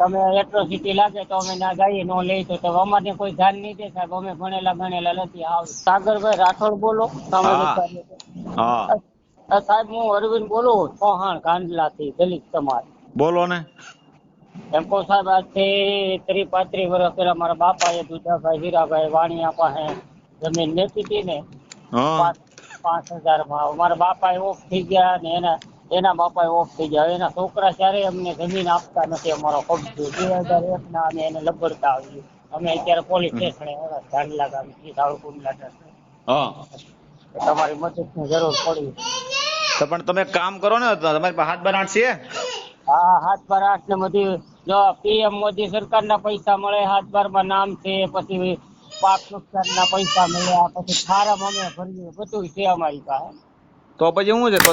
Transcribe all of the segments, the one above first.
તમે એટ્રોસિટી લાગે તો અમે ના જઈએ, નો લઈ તો અમારે કોઈ ધ્યાન નહીં દે સાહેબ. અમે ભણેલા ગણેલા નથી. સાગરભાઈ રાઠોડ બોલો તમે? હા હા સાહેબ હું અરવિંદ બોલું, સોહાણ ગાંડલાથી, દલિત સમાજ. બોલો ને. એમ કહો સાહેબ, આજથી 30-35 વર્ષ પહેલા મારા બાપાએ દુધાભાઈ હીરાભાઈ વાણિયા પાસે જમીન લેતી હતી ને, હા 5,000 માં. મારા બાપા ઓફ થઈ ગયા ને એના બાપા ઓફ થઈ ગયા. એના છોકરા ક્યારેય અમને જમીન આપતા નથી. અમારો કબજો 2001 ના અમે એને લબડતા આવીએ. અમે અત્યારે પોલીસ સ્ટેશને ધાંડલા ગામ કુંડલા. હા તમારી મદદની જરૂર પડી. તો પણ તમે એક કામ કરો ને, તમારી પાસે હાથ બનાટ છે? હા, 7/8 ને બધી જો પીએમ મોદી સરકારના પૈસા મળે, 7/12 નામ છે, પછી પાક નુકસાનના પૈસા મળ્યા, પછી ફાર્મ અમે ભરીએ, બધું છે અમારી પાસે. તો પછી શું છે? તો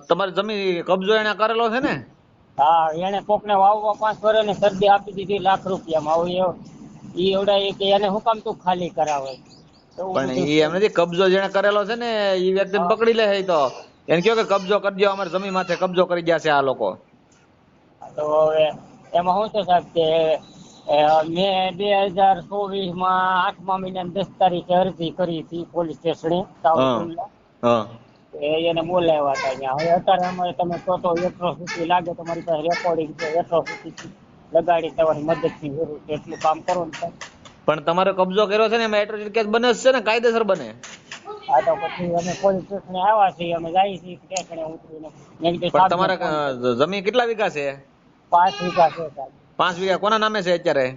તમારી જમીન કબજો એને કરેલો છે ને? હા, એને કોકને વાવવા 5 વર્ષની શરદી આપી દીધી ₹1,00,000 માં. ઈ એવડા કે એને હું કામ તું ખાલી કરાવે? પણ એ એમ નથી, કબજો જેને કરેલો છે ને એ વ્યક્તિને પકડી લે. તો એને કયો કે કબજો કરજો, અમારી જમીન માથે કબજો કરી ગયા છે આ લોકો. તો હવે એમાં શું છે સાહેબ કે મેં 2024 માં 8મા મહિનાની 10 તારીખે અરજી કરી હતી પોલીસ સ્ટેશને સાવરકુંડલા. એને બોલાવ્યા હતા અહીંયા. હવે અત્યારે અમારે તમે તો એટ્રોસિટી લાગે, તમારી પાસે રેકોર્ડિંગ છે, એટ્રોસિટી લગાડી તમારી મદદની જરૂર છે, એટલું કામ કરો ને સાહેબ. પણ તમારો કબજો કર્યો છે ને એમાં એટ્રોસિટી કેસ બને જ છે ને, કાયદેસર બને. હા, તો પછી અમે પોલીસ સ્ટેશને આવ્યા છીએ, અમે જઈએ છીએ સ્ટેશને ઉતરીને. પણ તમારે જમીન કેટલા વીઘા છે? 5 વીઘા છે સાહેબ. 5 વીઘા કોના નામે છે અત્યારે?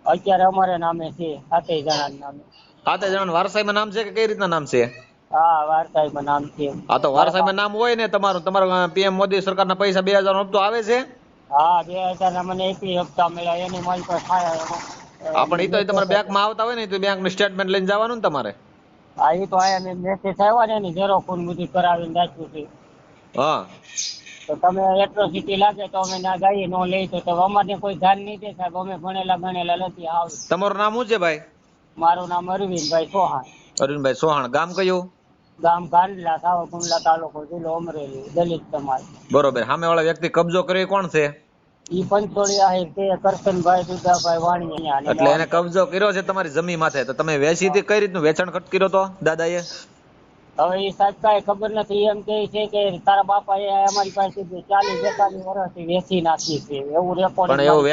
અત્યારે અમારે નામે છે, 7 જણાના નામે. 7 જણા વારસાઈમાં નામ છે કે કઈ રીતના નામ છે? હા, વારસાઈમાં નામ છે. હા, તો વારસાઈમાં નામ હોય ને તમારા પીએમ મોદી સરકારના પૈસા 2000 હપ્તો આવે છે? હા, 2000 ના મને એકવી હપ્તા મળ્યા. એની મારી પાસે થાય. પણ એ તો તમારા બેંકમાં આવતા હોય ને, તો બેંકનું સ્ટેટમેન્ટ લઈને જવાનું ને તમારે. હા, એ તો આયા મેં મેસેજ આવ્યા ને એની ઝેરોક્ષ બધું કરાવીને રાખ્યું છે. હા, તો તમે એટ્રોસિટી લાગે તો અમે ના જઈએ, નો લઈ તો અમારે કોઈ ધ્યાન નહીં દે સાહેબ. અમે ભણેલા ગણેલા નથી. તમારું નામ શું છે ભાઈ? મારું નામ અરવિંદભાઈ સોહાણ. અરવિંદભાઈ સોહાણ. ગામ કયું? ગામ ગાંડલા, સાવરકુંડલા તાલુકો, જિલ્લો અમરેલી, દલિત સમાજ. બરોબર. સામે વાળા વ્યક્તિ કબજો કર્યો કોણ છે? ઈ પંચોળી આહિર છે, કરશનભાઈ દુધાભાઈ વાણિયા. એટલે એને કબજો કર્યો છે તમારી જમીન માથે. તો તમે વેચી હતી, કઈ રીતનું વેચાણ ખર્ચ કર્યો તો દાદાએ? હવે એ સાહેબ કઈ ખબર નથી. એમ કે છે કે તારા બાપા એ અમારી પાસે 40-42 વર્ષથી વેચી નાખી છે, એવું રેકોર્ડ. પણ એવું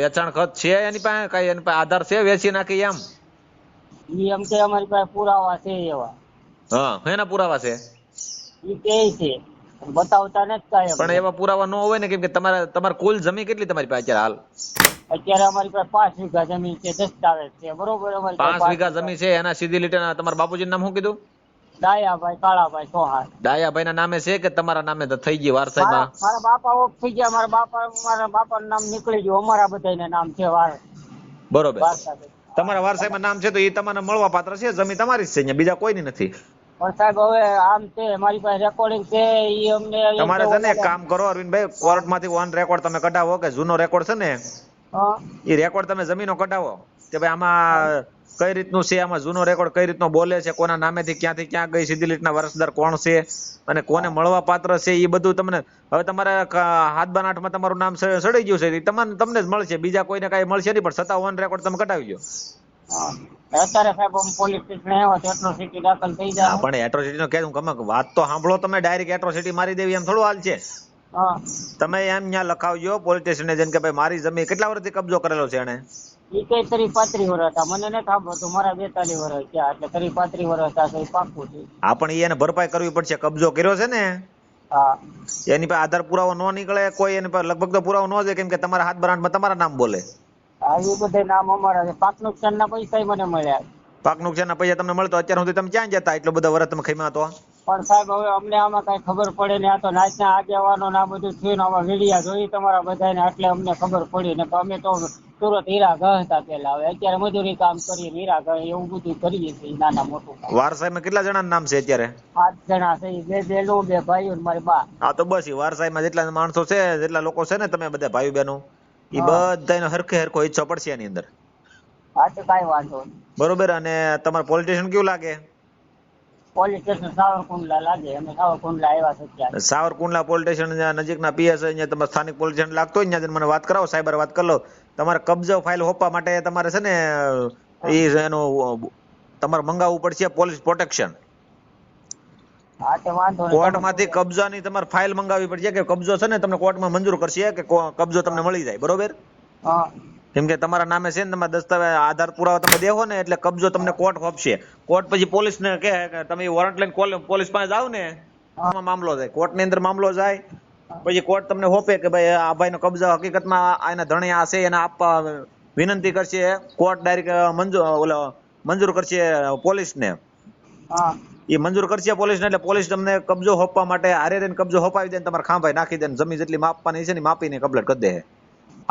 વેચાણ ખર્ચ છે એની પાસે? કઈ એની પાસે આધાર છે વેચી નાખી એમ? ઈ એમ કે અમારી પાસે પુરાવા છે એવા. હા, એના પુરાવા છે? ઈ કે છે બતાવતા નથી કાંઈ. પણ એવા પુરાવા ન હોય ને, કેમ કે તમારે કુલ જમીન કેટલી તમારી પાસે અત્યારે હાલ? અત્યારે અમારી પાસે 5 વીઘા જમીન છે, દસ્તાવેજ છે, બરોબર. અમારી 5 વીઘા જમીન છે. એના સીધી લીટીના તમારા બાપુજીનું નામ શું કીધું? ડાયાભાઈ કાળાભાઈ સોહાણ. ડાયાભાઈ ના નામે છે કે તમારા નામે થઈ ગઈ વારસાઈમાં? મારા બાપા ઓફ થઈ ગયા. મારા બાપાનું નામ નીકળી ગયું. અમારા બધાના નામ છે બરોબર. તમારા વારસાઈમાં નામ છે તો એ તમને મળવા પાત્ર છે. જમીન તમારી જ છે, અહીંયા બીજા કોઈની નથી. પણ સાહેબ હવે આમ છે, મારી પાસે રેકોર્ડિંગ છે. ઈ અમને તમારે છે ને એક કામ કરો અરવિંદભાઈ, કોર્ટમાંથી ઓન રેકોર્ડ તમે કઢાવો, કે જૂનો રેકોર્ડ છે ને એ રેકોર્ડ તમે જમીનો કઢાવો કે ભાઈ આમાં કઈ રીતનું છે, આમાં જૂનો રેકોર્ડ કઈ રીતનો બોલે છે, કોના નામેથી ક્યાંથી ક્યાં ગઈ, સીધી લીટના વારસદાર કોણ છે અને કોને મળવા પાત્ર છે, એ બધું તમને હવે તમારે 7/8 તમારું નામ સડી ગયું છે, તમને જ મળશે, બીજા કોઈને કઈ મળશે નહીં. પણ છતાં ઓન રેકોર્ડ તમે કઢાવી લો. અત્યારે સાહેબ પોલીસ સ્ટેશન આવ્યો તો એટ્રોસિટી દાખલ થઈ જાય. પણ એટ્રોસિટી નો કે વાત તો સાંભળો, તમે ડાયરેક્ટ એટ્રોસિટી મારી દેવી એમ થોડું હાલ છે. તમે એમ ત્યાં લખાવજો પોલીસ સ્ટેશને જઈને કે ભાઈ મારી જમીન કેટલા વર્ષથી કબજો કરેલો છે એને? ઈ કઈ 30-35 વર્ષ હતા. મને નથી ખબર. મારા 42 વર્ષ થયા, એટલે 30-35 વર્ષ હતા. પાકું છે. હા, પણ એને ભરપાઈ કરવી પડશે. કબજો કર્યો છે ને, એની પાસે આધાર પુરાવો ન નીકળે કોઈ, એની પાસે લગભગ તો પુરાવો ન જાય, કેમ કે તમારા 7/8 તમારા નામ બોલે. હા, એ બધા નામ અમારા છે. પાક નુકસાનના પૈસા મને મળ્યા. પાક નુકસાનના પૈસા તમને મળતો અત્યાર સુધી તમે ક્યાં જતા? એટલો બધા વર્ષ તમે ખાઈમાં તો. પણ સાહેબ હવે અમને આમાં કઈ ખબર પડે ને. આ તો નાચના આગેવાનો ના બધું થયું ને, આમાં મીડિયા જોઈ તમારા બધાને, એટલે અમને ખબર પડી ને. તો અમે તો સુરત હીરા ગહ હતા પેલા. હવે અત્યારે મજૂરી કામ કરીએ, હીરા ગહ એવું બધું કરીએ છીએ, નાના મોટું. વારસાઈમાં કેટલા જણા નામ છે અત્યારે? 7 જણા છે. 2 બહેનો, 2 ભાઈઓ ને મારી બા. હા, તો બસ વારસાઈમાં જેટલા માણસો છે, જેટલા લોકો છે ને, તમે બધા ભાઈ બહેનો, એ બધાનો હરખો ઈચ્છો પડશે એની અંદર. હા, તો કઈ વાંધો નહીં. બરોબર. અને તમારે પોલિટિશિયન કેવું લાગે? પોલીસ સ્ટેશન સાવરકુંડલા લાગે, અમે સાવરકુંડલા આવ્યા છે ત્યાં. સાવરકુંડલા પોલીસ સ્ટેશન નજીકના પીએસ અહીંયા તમારે સ્થાનિક પોલીસ સ્ટેશન લાગતો હોય ત્યાં મને વાત કરાવો, સાયબર વાત કરી લો. તમારે કબજો ફાઇલ હોપવા માટે તમારે છે ને એનું તમારે મંગાવવું પડશે પોલીસ પ્રોટેક્શન. હા તે વાંધો નહીં. કોર્ટમાંથી કબજાની તમારે ફાઇલ મંગાવવી પડશે કે કબજો છે ને તમને કોર્ટમાં મંજૂર કરશે કે કબજો તમને મળી જાય, બરોબર? હા કેમ કે તમારા નામે છે ને તમારા દસ્તાવેજ આધાર પુરાવા તમે દેવો ને એટલે કબજો તમને કોર્ટ હોપશે. કોર્ટ પછી પોલીસ ને કહે કે તમે વોરંટ લઈને પોલીસ પાસે જાવ ને આમાં મામલો જાય, કોર્ટ ની અંદર મામલો જાય. પછી કોર્ટ તમને હોપે કે ભાઈ આ ભાઈ નો કબજો હકીકતમાં આના ધણી આ છે એને આપવા વિનંતી કરશે. કોર્ટ ડાયરેક્ટ મંજૂર કરશે પોલીસ ને. હા એ મંજૂર કરશે પોલીસ ને એટલે પોલીસ તમને કબજો હોપવા માટે હારે રહીને કબજો હોપાવી દે, તમારે ખાંભાઈ નાખી દે, જમીન જેટલી માપવાની છે ને માપીને કમ્પ્લીટ કરી દે.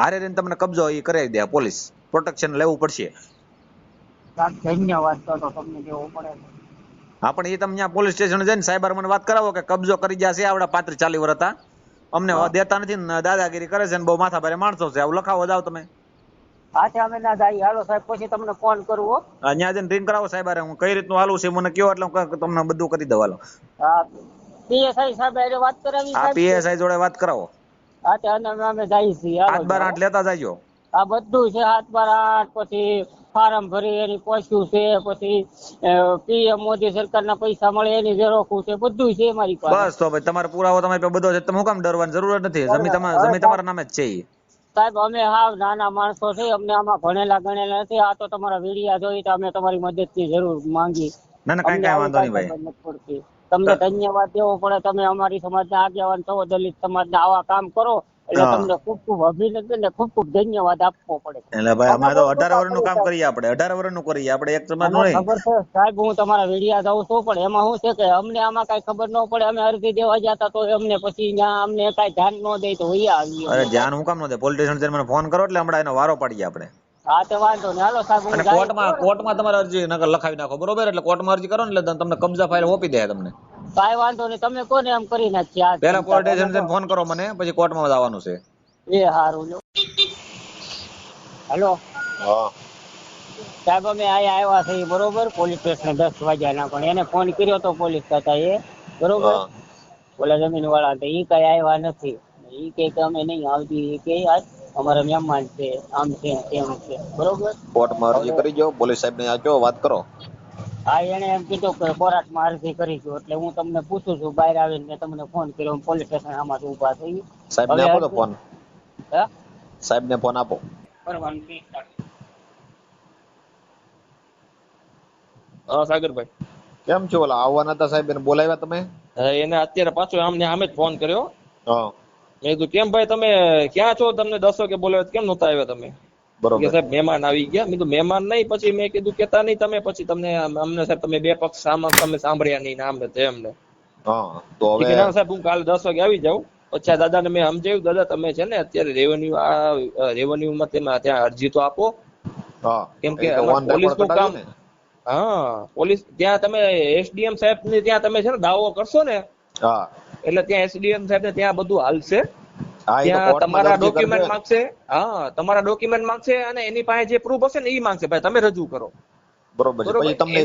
હારે રહીને તમને કબજો એ કરાવી દે. પોલીસ પ્રોટેક્શન લેવું પડશે. ધન્યવાદ. તો તમને કેવું પડે. હા પણ એ તમે ત્યાં પોલીસ સ્ટેશન જઈને સાયબર મને વાત કરાવો કે કબજો કરી ગયા છે આવડા 35-40 વર્ષ હતા, અમને દેતા નથી ને દાદાગીરી કરે છે ને બહુ માથા ભારે માણસો છે, આવું લખાવો જાવ તમે. હા તે અમે ના જાય. હાલો સાહેબ પછી તમને ફોન કરવો. ત્યાં જઈને રિંગ કરાવો સાહેબ, હું કઈ રીતનું હાલું છે મને કયો એટલે હું તમને બધું કરી દઉં. હાલો હા પીએસઆઈ સાહેબ એટલે વાત કરાવી. હા પીએસઆઈ જોડે વાત કરાવો. હા તે અમે જઈએ છીએ. 7-12-8 લેતા જાજો. આ બધું છે 7-12-8. પછી ફાર્મ ભરી એની પોસ્યું છે, પછી પીએમ મોદી સરકારના પૈસા મળે એની ઝેરોક્ષ છે, બધું છે મારી પાસે. બસ તો ભાઈ તમારો પુરાવો તમારી પાસે બધો છે, તમે શું કામ ડરવાની જરૂર નથી. જમીન તમારા નામે જ છે. સાહેબ અમે હાવ નાના માણસો છે, અમને આમાં ભણેલા ગણેલા નથી. આ તો તમારા વિડિયા જોઈ તો અમે તમારી મદદની જરૂર માંગી. ના ના કઈ વાંધો નહીં ભાઈ. તમને ધન્યવાદ દેવો પડે. તમે અમારી સમાજના આગેવાન છો, દલિત સમાજના આવા કામ કરો એટલે તમને ખૂબ ખૂબ અભિનંદન ને ખૂબ ખૂબ ધન્યવાદ આપવો પડે. એટલે ભાઈ અમે તો 18 વર્ષનું કામ કરીએ, આપણે 18 વર્ષનું કરીએ, આપણે એક સમાજ નું નહીં. ખબર છે સાહેબ, હું તમારા વિડિયા જોઉં છું પણ એમાં શું છે કે અમને આમાં કઈ ખબર ન પડે. અમે અરજી દેવા જતા તો અમને પછી ત્યાં અમને કઈ ધ્યાન ન દે તો વૈયા આવીએ. અરે ધ્યાન હું કામ ન દે, પોલીસ સ્ટેશન મને ફોન કરો એટલે હમણાં એનો વારો પાડીએ આપણે. હા તો વાંધો નહીં. હાલો સાહેબ હું કોર્ટમાં તમારે અરજી નકર લખાવી નાખો, બરોબર? એટલે કોર્ટમાં અરજી કરો ને એટલે તમને કબજા ફાઇલ આપી દે તમને. કાંઈ વાંધો નહીં. તમે કોને એમ કરી નાખી. પેલા પોલીસ સ્ટેશન ફોન કરો મને, પછી કોર્ટમાં જવાનું છે. એ હારું લો. હેલો હા સાહેબ અમે અહીંયા આવ્યા છીએ, બરોબર? પોલીસ સ્ટેશન 10 વાગ્યાના. પણ એને ફોન કર્યો તો પોલીસ ખાતા એ, બરોબર? ઓલા જમીન વાળા તો ઈ કઈ આવ્યા નથી. ઈ કે અમે નહીં આવતી, ઈ કે આજ અમારા મહેમાન છે, આમ છે તેમ છે, બરોબર? કોર્ટમાં અરજી કરી જો, પોલીસ સાહેબ ને આજો વાત કરો. હા એને એમ કીધું કે કોર્ટમાં અરજી કરીશું. એટલે હું તમને પૂછું છું, બહાર આવીને મેં તમને ફોન કર્યો. પોલીસ સ્ટેશન આમાં ઉભા થઈ. સાહેબ ને આપો તો ફોન. હે સાહેબ ને ફોન આપો. કરવાનું છે. હા સાગરભાઈ કેમ છો? ઓલા આવવાના હતા સાહેબ, એને બોલાવ્યા તમે? એને અત્યારે પાછો આમને સામે જ ફોન કર્યો. હા મેં કીધું કેમ ભાઈ તમે ક્યાં છો? તમને 10 વાગે બોલાવ્યા કેમ નહોતા આવ્યા તમે? બરોબર. કે સાહેબ મહેમાન આવી ગયા. મેં કીધું મહેમાન નહીં. પછી મેં કીધું કેતા નહીં તમે, પછી તમને અમને સાહેબ તમે બે પક્ષ તમે સાંભળ્યા નહીં નામ તેમ ને. હા તો હવે ના સાહેબ હું કાલે 10 વાગે આવી જાઉં. પછી દાદાને મેં સમજાવ્યું, દાદા તમે છે ને અત્યારે રેવન્યુ માં ત્યાં અરજી તો આપો. હા કેમ કે પોલીસ નું કામ. હા પોલીસ ત્યાં તમે એસડીએમ સાહેબ ને ત્યાં તમે છે ને દાવો કરશો ને, હા એટલે ત્યાં એસડીએમ સાહેબ ને ત્યાં બધું હાલશે. હા ત્યાં તમારા ડોક્યુમેન્ટ માંગશે. હા તમારા ડોક્યુમેન્ટ માંગશે અને એની પાસે જે પ્રૂફ હશે ને એ માંગશે. ભાઈ તમે રજૂ કરો. બરોબર છે. પછી તમને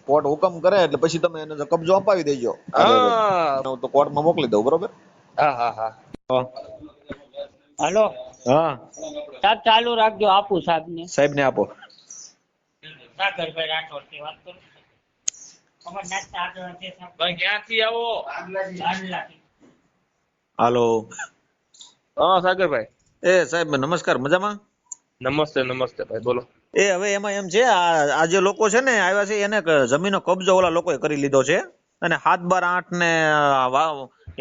કોર્ટ હુકમ કરે એટલે પછી તમે એને કબજો અપાવી દેજો. હા તો કોર્ટમાં મોકલી દઉં, બરોબર? હા હા હા. હાલો હા સાહેબ ચાલુ રાખજો. આપું સાહેબ ને. સાહેબ ને આપો. સાગરભાઈ રાઠોડ થી વાત કરું. અમાર નાસ્તા આગળ છે સાહેબ. ભાઈ ક્યાંથી આવો? હાલો. હા સાગરભાઈ. એ સાહેબ નમસ્કાર, મજામાં? નમસ્તે નમસ્તે ભાઈ બોલો. એ હવે એમાં એમ છે, આ જે લોકો છે ને આવ્યા છે એને જમીનનો કબજો ઓલા લોકોએ કરી લીધો છે અને 7-12-8 ને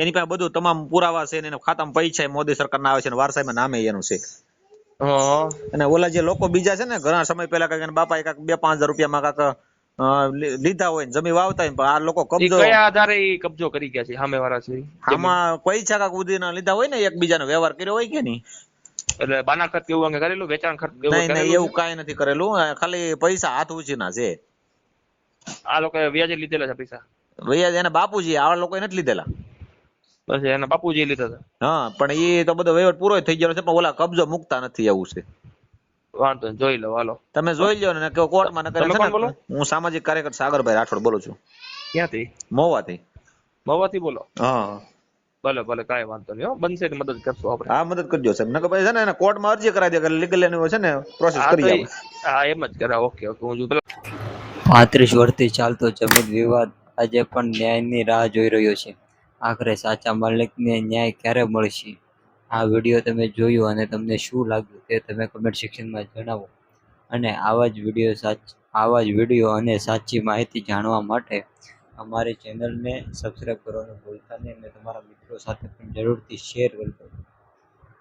એની પાસે બધું તમામ પુરાવા છે, એને ખાતામાં પૈસા મોદી સરકારના આવે છે ને વારસાઈમાં નામે એનું છે. અને ઓલા જે લોકો બીજા છે ને ઘણા સમય પહેલા કઈક બાપા 2-5 હજાર રૂપિયામાં કાંક લીધા હોય ને જમીન વાવતા હોય, પણ આ લોકો કબજો કયા આધારે કબજો કરી ગયા છે સામે વાળા છે? આમાં પૈસા કાંક ઉધીના લીધા હોય ને, એકબીજાનો વ્યવહાર કર્યો હોય કે નહીં, એટલે બાના ખર્ચ કેવું અંગે કરેલું, વેચાણ ખર્ચ નહીં એવું કઈ નથી કરેલું, ખાલી પૈસા હાથ ઉછીના છે. આ લોકો વ્યાજે લીધેલા છે પૈસા? વ્યાજ એના બાપુજી, આ લોકો નથી લીધેલા. બસ એના બાપુજી લીધા હતા. હા પણ એ તો બધો વહીવટ પૂરો થઈ ગયો છે, પણ ઓલા કબજો મુકતા નથી એવું છે. વાંધો જોઈ લો, હાલો તમે જોઈ લો ને કોર્ટમાં. હું સામાજિક કાર્યકર સાગરભાઈ રાઠોડ બોલું છું. ક્યાંથી? મોવાથી. મહુવાથી બોલો? હા ભલે ભલે, કાંઈ વાંધો નહીં હો, બનશે એટલી મદદ કરશું આપણે. હા મદદ કરજો સાહેબ, નકર પછી છે ને એને કોર્ટમાં અરજી કરાવી દે, લીગલ એની છે ને પ્રોસેસ હા તો કરી આપણે. હા એમ જ કરાવ. ઓકે ઓકે, હું 35 વર્ષથી ચાલતો જમીન વિવાદ આજે પણ ન્યાયની રાહ જોઈ રહ્યો છે. આખરે સાચા માલિકને ન્યાય ક્યારે મળશે? આ વિડીયો તમે જોયો અને તમને શું લાગ્યું તે તમે કમેન્ટ સેક્શનમાં જણાવો. અને આવા જ વિડીયો અને સાચી માહિતી જાણવા માટે અમારી ચેનલને સબસ્ક્રાઈબ કરવાનું ભૂલતા નહીં અને તમારા મિત્રો સાથે પણ જરૂરથી શેર કરજો.